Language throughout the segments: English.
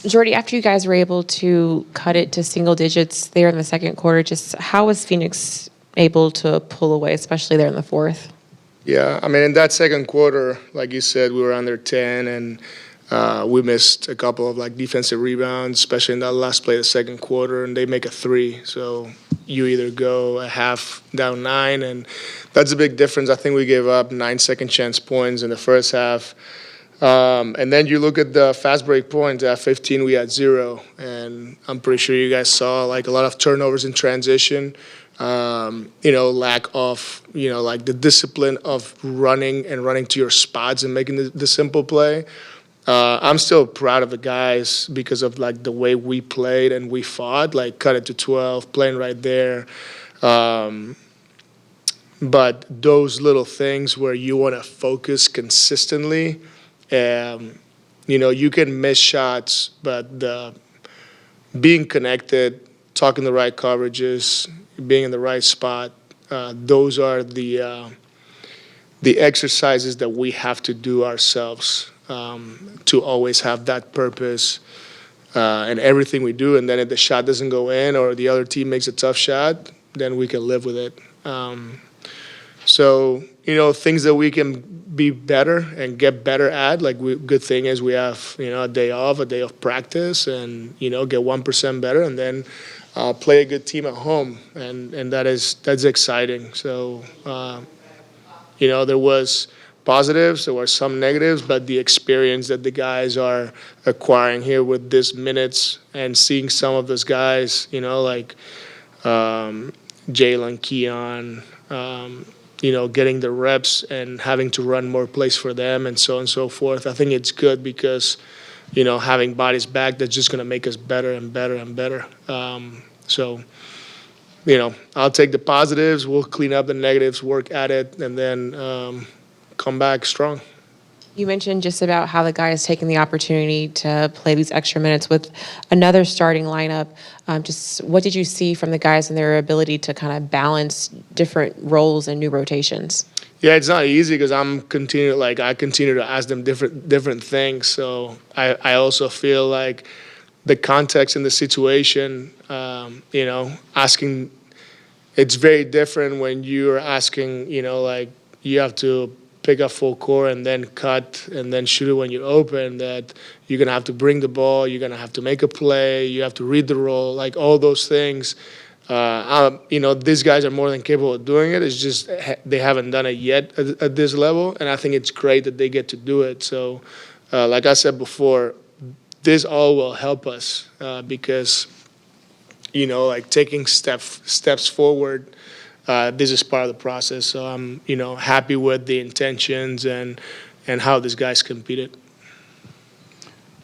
Jordi, after you guys were able to cut it to single digits there in the second quarter, just how was Phoenix able to pull away, especially there in the fourth? Yeah, I mean, in that second quarter, like you said, we were under 10, and we missed a couple of defensive rebounds, especially in that last play of the second quarter, and they make a three. So you either go a half down 9, and that's a big difference. I think we gave up 9 second chance points in the first half. And then you look at the fast break points. At 15, we had 0, and I'm pretty sure you guys saw a lot of turnovers in transition. Lack of, the discipline of running to your spots and making the simple play. I'm still proud of the guys because of the way we played and we fought, cut it to 12, playing right there. But those little things where you want to focus consistently, you can miss shots, but being connected, talking the right coverages, being in the right spot, those are the exercises that we have to do ourselves to always have that purpose in everything we do. And then if the shot doesn't go in or the other team makes a tough shot, then we can live with it. So things that we can be better and get better at. Good thing is we have a day of practice, and get 1% better, and then play a good team at home, and that's exciting. So there was positives, there were some negatives, but the experience that the guys are acquiring here with these minutes and seeing some of those guys, Jalen, Keon, getting the reps and having to run more plays for them and so on and so forth. I think it's good because, having bodies back, that's just going to make us better and better and better. So, I'll take the positives. We'll clean up the negatives, work at it, and then come back strong. You mentioned just about how the guys taking the opportunity to play these extra minutes with another starting lineup. Just what did you see from the guys and their ability to kind of balance different roles and new rotations? Yeah, it's not easy because I continue to ask them different things. So I also feel like the context and the situation, asking, it's very different when you're asking, you have to pick up full court and then cut and then shoot it when you're open, that you're going to have to bring the ball, you're going to have to make a play, you have to read the role, all those things. These guys are more than capable of doing it. It's just they haven't done it yet at this level, and I think it's great that they get to do it. So, like I said before, this all will help us because, taking steps forward, this is part of the process. So I'm, happy with the intentions and how these guys competed.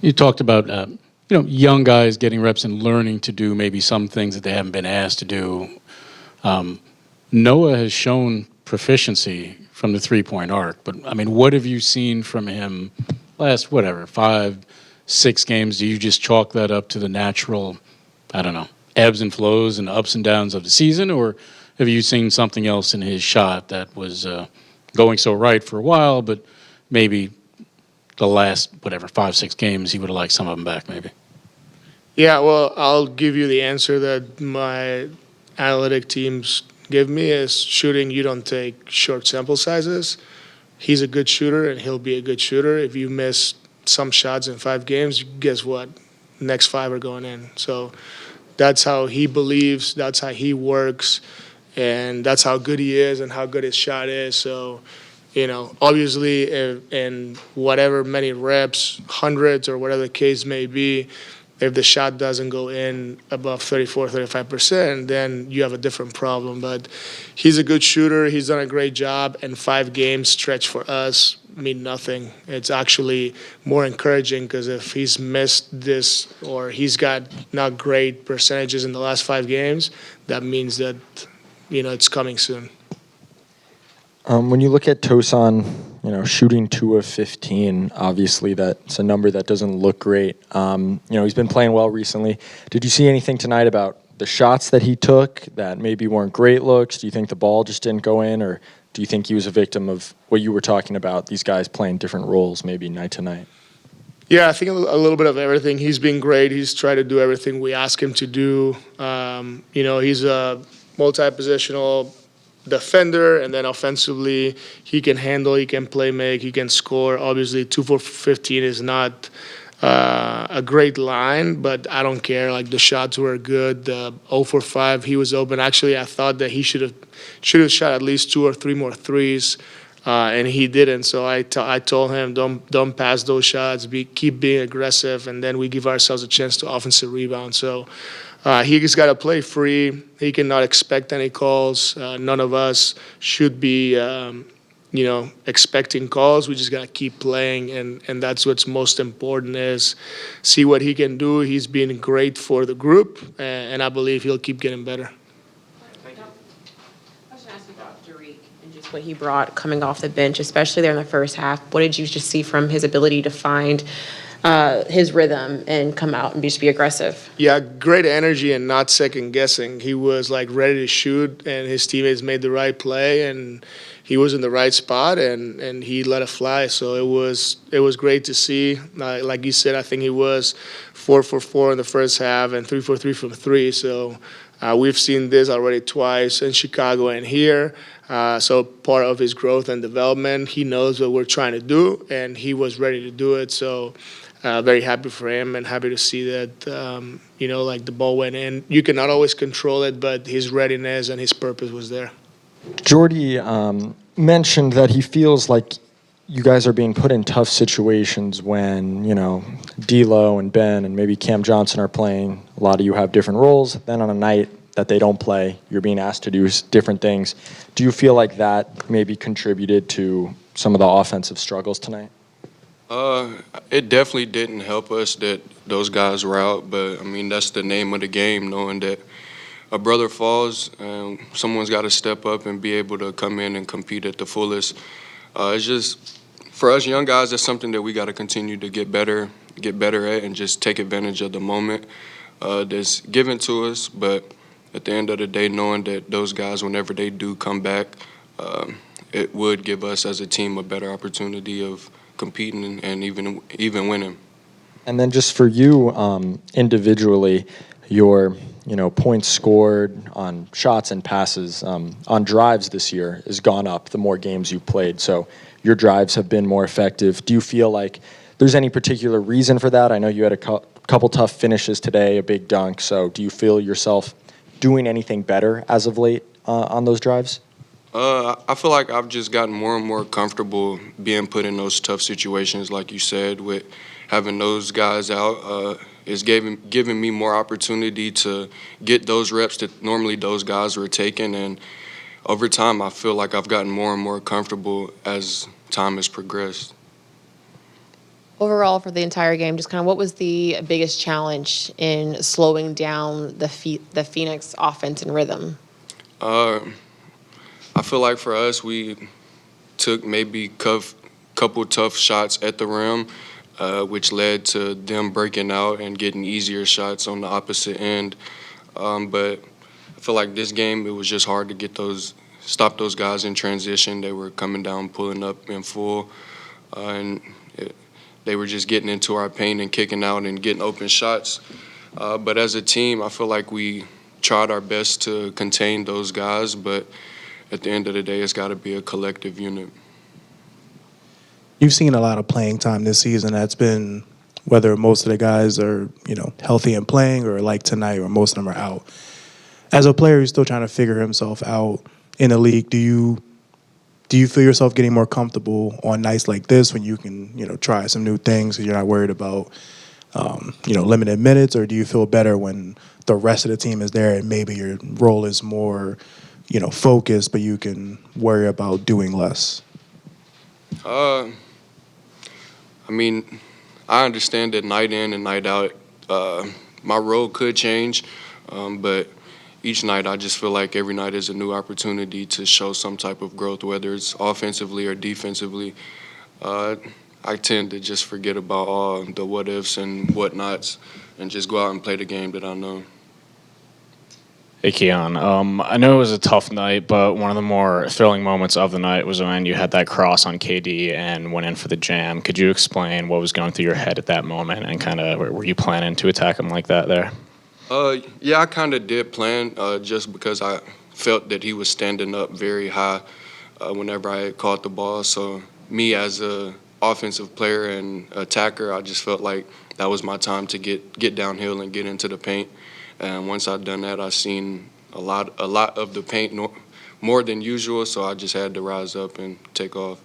You talked about, young guys getting reps and learning to do maybe some things that they haven't been asked to do. Noah has shown proficiency from the three-point arc, but, what have you seen from him last, 5-6 games? Do you just chalk that up to the natural, ebbs and flows and ups and downs of the season, or have you seen something else in his shot that was going so right for a while, but maybe the last, 5-6 games, he would have liked some of them back maybe? Yeah, well, I'll give you the answer that my analytic teams give me is shooting. You don't take short sample sizes. He's a good shooter, and he'll be a good shooter. If you miss some shots in 5 games, guess what? Next 5 are going in. So that's how he believes, that's how he works, and that's how good he is and how good his shot is. So, obviously in whatever many reps, hundreds or whatever the case may be, if the shot doesn't go in above 34, 35%, then you have a different problem. But he's a good shooter. He's done a great job, and 5 games stretch for us mean nothing. It's actually more encouraging because if he's missed this or he's got not great percentages in the last 5 games, that means that, it's coming soon. When you look at Tosan, shooting 2 of 15, obviously that's a number that doesn't look great. He's been playing well recently. Did you see anything tonight about the shots that he took that maybe weren't great looks? Do you think the ball just didn't go in, or do you think he was a victim of what you were talking about, these guys playing different roles maybe night to night? Yeah, I think a little bit of everything. He's been great. He's tried to do everything we ask him to do. He's a multi-positional defender, and then offensively, he can handle, he can play make, he can score. Obviously, 2 for 15 is not a great line, but I don't care. Like, the shots were good. The 0 for 5, he was open. Actually, I thought that he should have shot at least 2 or 3 more threes. And he didn't. So I told him, don't pass those shots. Keep being aggressive, and then we give ourselves a chance to offensive rebound. So he just got to play free. He cannot expect any calls. None of us should be, expecting calls. We just got to keep playing, and that's what's most important is see what he can do. He's been great for the group, and I believe he'll keep getting better. What he brought coming off the bench, especially there in the first half. What did you just see from his ability to find his rhythm and come out and just be aggressive? Yeah, great energy and not second guessing. He was like ready to shoot, and his teammates made the right play, and he was in the right spot, and he let it fly. So it was great to see. Like you said, I think he was 4 for 4 in the first half and 3 for 3 from 3. So we've seen this already twice in Chicago and here. So part of his growth and development, he knows what we're trying to do, and he was ready to do it. So very happy for him and happy to see that, the ball went in. You cannot always control it, but his readiness and his purpose was there. Jordi mentioned that he feels like you guys are being put in tough situations when, D'Lo and Ben and maybe Cam Johnson are playing. A lot of you have different roles. Then on a night that they don't play, you're being asked to do different things. Do you feel like that maybe contributed to some of the offensive struggles tonight? It definitely didn't help us that those guys were out, but, that's the name of the game, knowing that a brother falls, someone's got to step up and be able to come in and compete at the fullest. It's just, for us young guys, that's something that we got to continue to get better at and just take advantage of the moment that's given to us. But at the end of the day, knowing that those guys, whenever they do come back, it would give us as a team a better opportunity of competing and even winning. And then just for you individually, your points scored on shots and passes on drives this year has gone up the more games you've played. So your drives have been more effective. Do you feel like there's any particular reason for that? I know you had a couple tough finishes today, a big dunk. So do you feel yourself doing anything better as of late on those drives? I feel like I've just gotten more and more comfortable being put in those tough situations, like you said, with having those guys out. It's giving me more opportunity to get those reps that normally those guys were taking. And over time, I feel like I've gotten more and more comfortable as time has progressed. Overall, for the entire game, just kind of what was the biggest challenge in slowing down the Phoenix offense and rhythm? I feel like for us, we took maybe couple tough shots at the rim, which led to them breaking out and getting easier shots on the opposite end. But I feel like this game, it was just hard to stop those guys in transition. They were coming down, pulling up in full, they were just getting into our paint and kicking out and getting open shots. But as a team, I feel like we tried our best to contain those guys, but at the end of the day, it's got to be a collective unit. You've seen a lot of playing time this season. That's been whether most of the guys are, healthy and playing, or like tonight, or most of them are out. As a player who's still trying to figure himself out in the league, do you feel yourself getting more comfortable on nights like this when you can, try some new things because you're not worried about, limited minutes, or do you feel better when the rest of the team is there and maybe your role is more, focused, but you can worry about doing less? I understand that night in and night out, my role could change, but each night I just feel like every night is a new opportunity to show some type of growth, whether it's offensively or defensively. I tend to just forget about all the what-ifs and whatnots and just go out and play the game that I know. Hey, Keon. I know it was a tough night, but one of the more thrilling moments of the night was when you had that cross on KD and went in for the jam. Could you explain what was going through your head at that moment, and kind of were you planning to attack him like that there? Yeah, I kind of did plan just because I felt that he was standing up very high whenever I had caught the ball. So me as a offensive player and attacker, I just felt like that was my time to get downhill and get into the paint. And once I'd done that, I seen a lot of the paint more than usual. So I just had to rise up and take off.